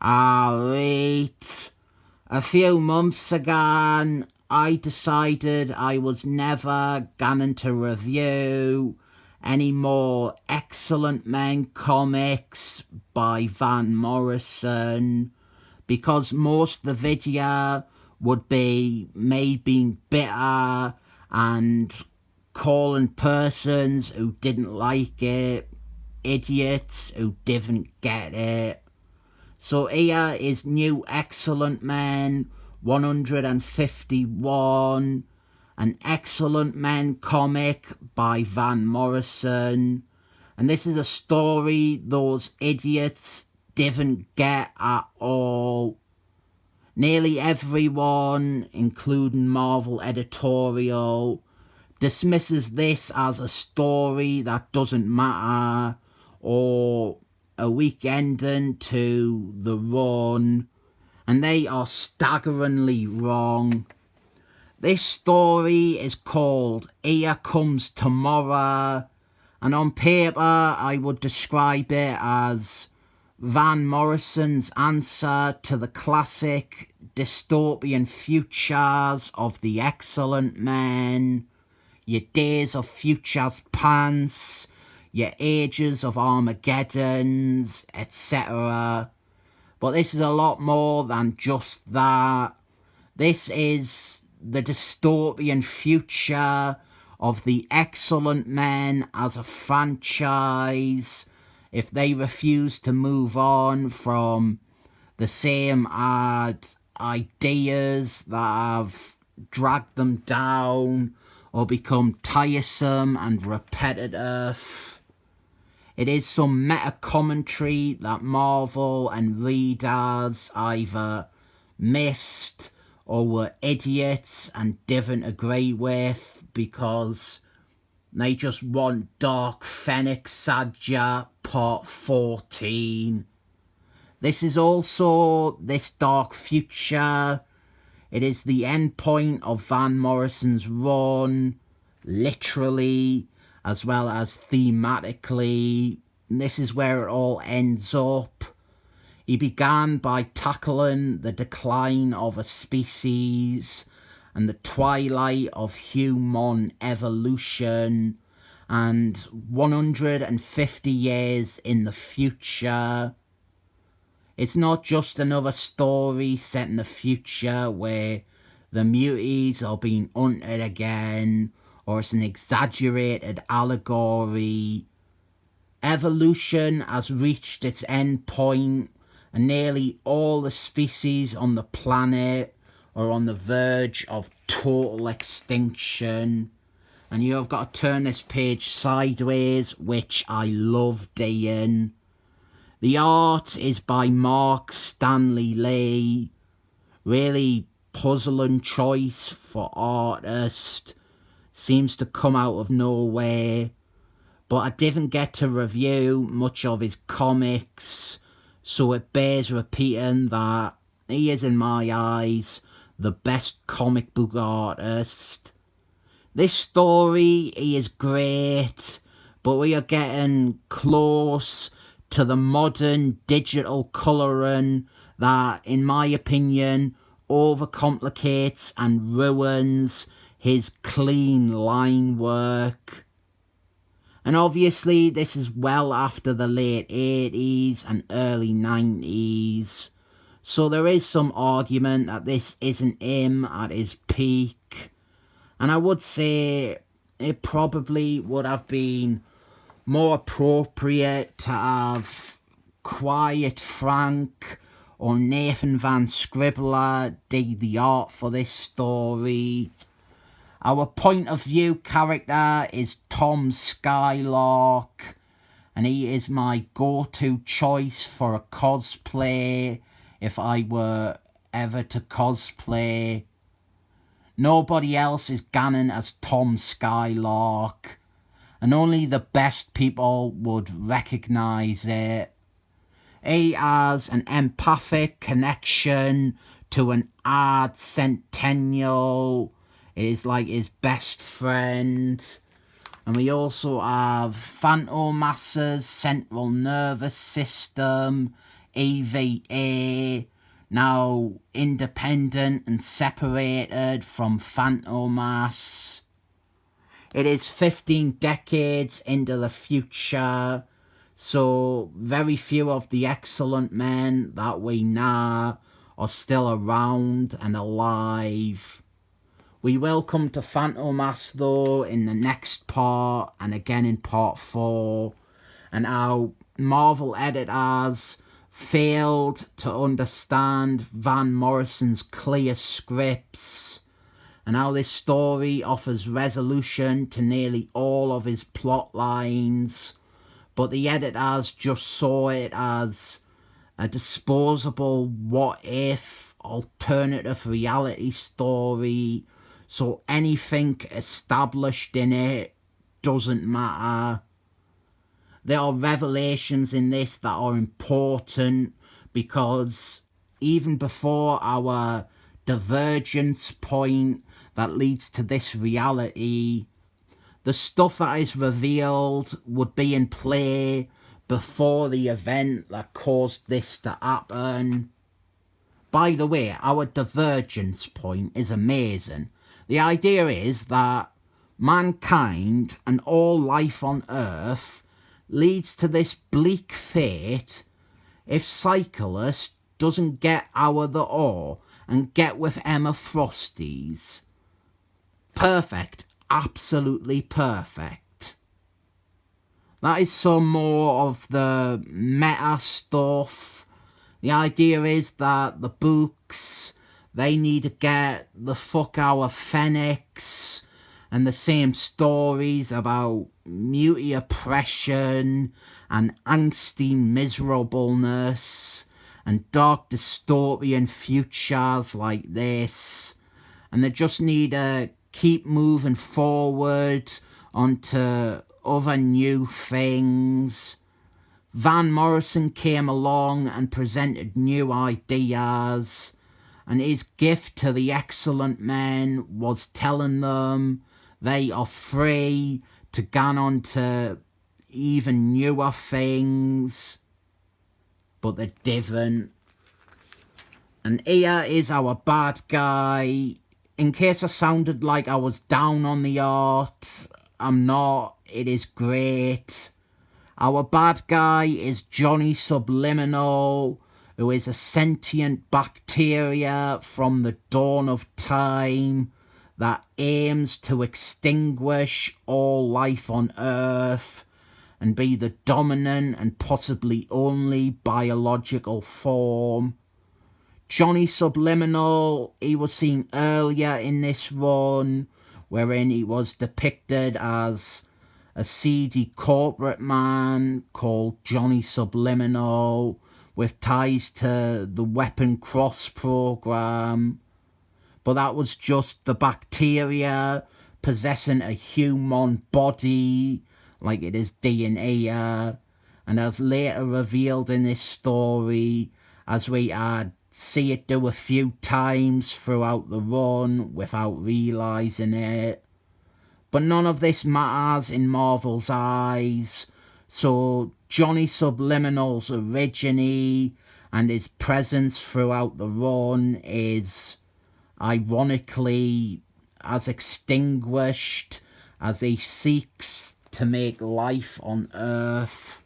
Alright. A few months ago, I decided I was never going to review any more Excellent Men comics by Van Morrison, because most of the video would be me being bitter and calling persons who didn't like it idiots who didn't get it. So here is New Excellent Men 151, an Excellent Men comic by Van Morrison. And this is a story those idiots didn't get at all. Nearly everyone, including Marvel editorial, dismisses this as a story that doesn't matter, or a weak ending to the run, and they are staggeringly wrong. This story is called Here Comes Tomorrow, and on paper I would describe it as Van Morrison's answer to the classic dystopian futures of the Excellent Men, your Days of Futures Pants, your Ages of Armageddons, etc. But this is a lot more than just that. This is the dystopian future of the Excellent Men as a franchise, if they refuse to move on from the same ideas that have dragged them down or become tiresome and repetitive. It is some meta-commentary that Marvel and readers either missed or were idiots and didn't agree with, because they just want Dark Phoenix Saga Part 14. This is also this dark future. It is the end point of Van Morrison's run, literally, as well as thematically. This is where it all ends up. He began by tackling the decline of a species and the twilight of human evolution, and 150 years in the future. It's not just another story set in the future where the muties are being hunted again, or it's an exaggerated allegory. Evolution has reached its end point, and nearly all the species on the planet are on the verge of total extinction. And you have got to turn this page sideways, which I love doing. The art is by Marc Stanley Lee. Really puzzling choice for artist. Seems to come out of nowhere. But I didn't get to review much of his comics, so it bears repeating that he is, in my eyes, the best comic book artist. This story, he is great, but we are getting close to the modern digital colouring that, in my opinion, overcomplicates and ruins his clean line work. And obviously this is well after the late 80s and early 90s, so there is some argument that this isn't him at his peak. And I would say it probably would have been more appropriate to have Quiet Frank or Nathan Van Scribbler do the art for this story. Our point of view character is Tom Skylark, and he is my go-to choice for a cosplay if I were ever to cosplay. Nobody else is gannon as Tom Skylark, and only the best people would recognise it. He has an empathic connection to an odd centennial. It is like his best friend. And we also have Phantomas's central nervous system e.v.a, now independent and separated from Fantomas. It is 15 decades into the future, so very few of the excellent men that we know are still around and alive. We will come to Fantomas though in the next part and again in part 4, and how Marvel editors failed to understand Van Morrison's clear scripts, and how this story offers resolution to nearly all of his plot lines, but the editors just saw it as a disposable what-if alternative reality story, so anything established in it doesn't matter. There are revelations in this that are important, because even before our divergence point that leads to this reality, the stuff that is revealed would be in play before the event that caused this to happen. By the way, our divergence point is amazing. The idea is that mankind and all life on Earth leads to this bleak fate if Cyclist doesn't get out of the ore and get with Emma Frosty's. Perfect. Absolutely perfect. That is some more of the meta stuff. The idea is that the books, they need to get the fuck out of Phoenix, and the same stories about muty oppression and angsty miserableness and dark dystopian futures like this, and they just need to keep moving forward onto other new things. Van Morrison came along and presented new ideas, and his gift to the excellent men was telling them they are free to go on to even newer things, but they didn't. And here is our bad guy. In case I sounded like I was down on the art, I'm not. It is great. Our bad guy is Johnny Subliminal, who is a sentient bacteria from the dawn of time that aims to extinguish all life on Earth and be the dominant and possibly only biological form. Johnny Subliminal, he was seen earlier in this run, wherein he was depicted as a seedy corporate man called Johnny Subliminal with ties to the Weapon Cross program. But that was just the bacteria possessing a human body like it is DNA, and as later revealed in this story, as we had see it do a few times throughout the run without realising it. But none of this matters in Marvel's eyes, so Johnny Subliminal's origin and his presence throughout the run is ironically as extinguished as he seeks to make life on Earth.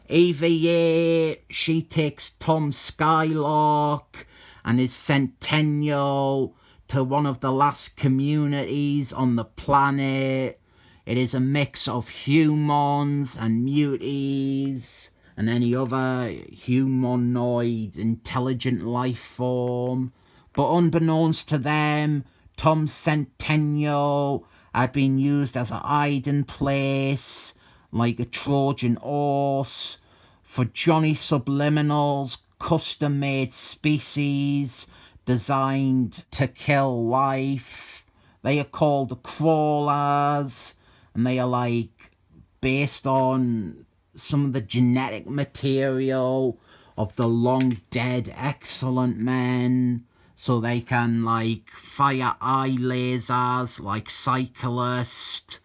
e.v.a, she takes Tom Skylark and his Centennial to one of the last communities on the planet. It is a mix of humans and muties and any other humanoid intelligent life form. But unbeknownst to them, Tom's Centennial had been used as a hiding place, like a Trojan horse, for Johnny Subliminal's custom-made species designed to kill life. They are called the Crawlers, and they are like based on some of the genetic material of the long dead excellent men, so they can like fire eye lasers like Cyclist,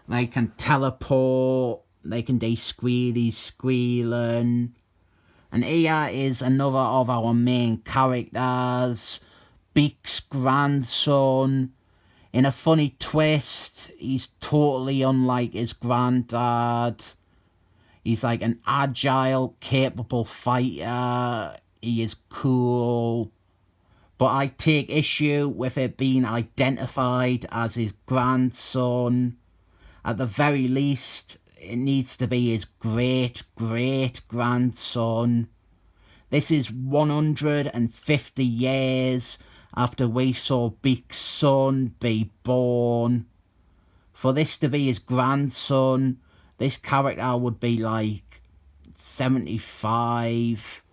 they can teleport, they can do squealy squealing. And here is another of our main characters, Beak's grandson. In a funny twist, he's totally unlike his granddad. He's like an agile, capable fighter. He is cool. But I take issue with it being identified as his grandson. At the very least, it needs to be his great-great-grandson. This is 150 years after we saw Beak's son be born. For this to be his grandson, this character would be like 75.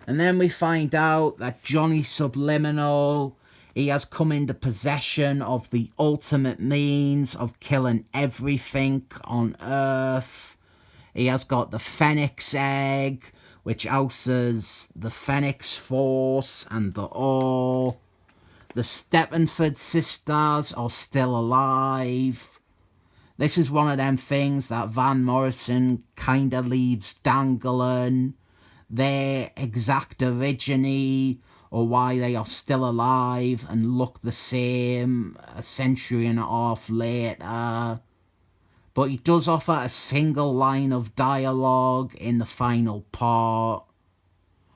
And then we find out that Johnny Subliminal, he has come into possession of the ultimate means of killing everything on Earth. He has got the Phoenix Egg, which houses the Phoenix Force and the Ore. The Steppenford sisters are still alive. This is one of them things that Van Morrison kind of leaves dangling. Their exact origin, or why they are still alive and look the same a century and a half later. But he does offer a single line of dialogue in the final part.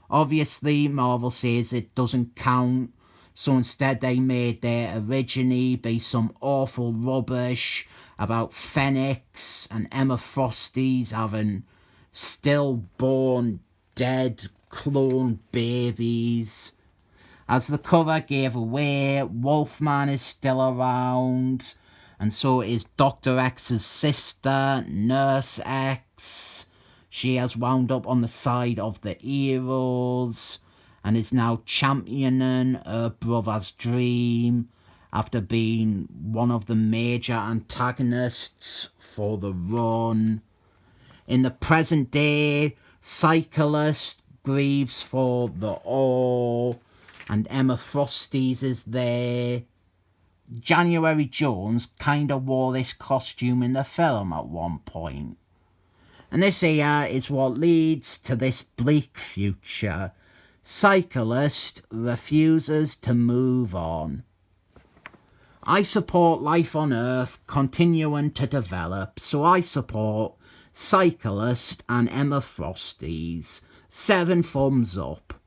Obviously, Marvel says it doesn't count, so instead they made their origin be some awful rubbish about Phoenix and Emma Frosty's having stillborn, dead clone babies. As the cover gave away, Wolfman is still around, and so is Dr. X's sister, Nurse X. She has wound up on the side of the heroes and is now championing her brother's dream after being one of the major antagonists for the run. In the present day, Cyclist grieves for the Ore, and Emma Frosty's is there. January Jones kind of wore this costume in the film at one point. And this here is what leads to this bleak future. Cyclist refuses to move on. I support life on Earth continuing to develop, so I support Cyclist and Emma Frosty's. 7 thumbs up.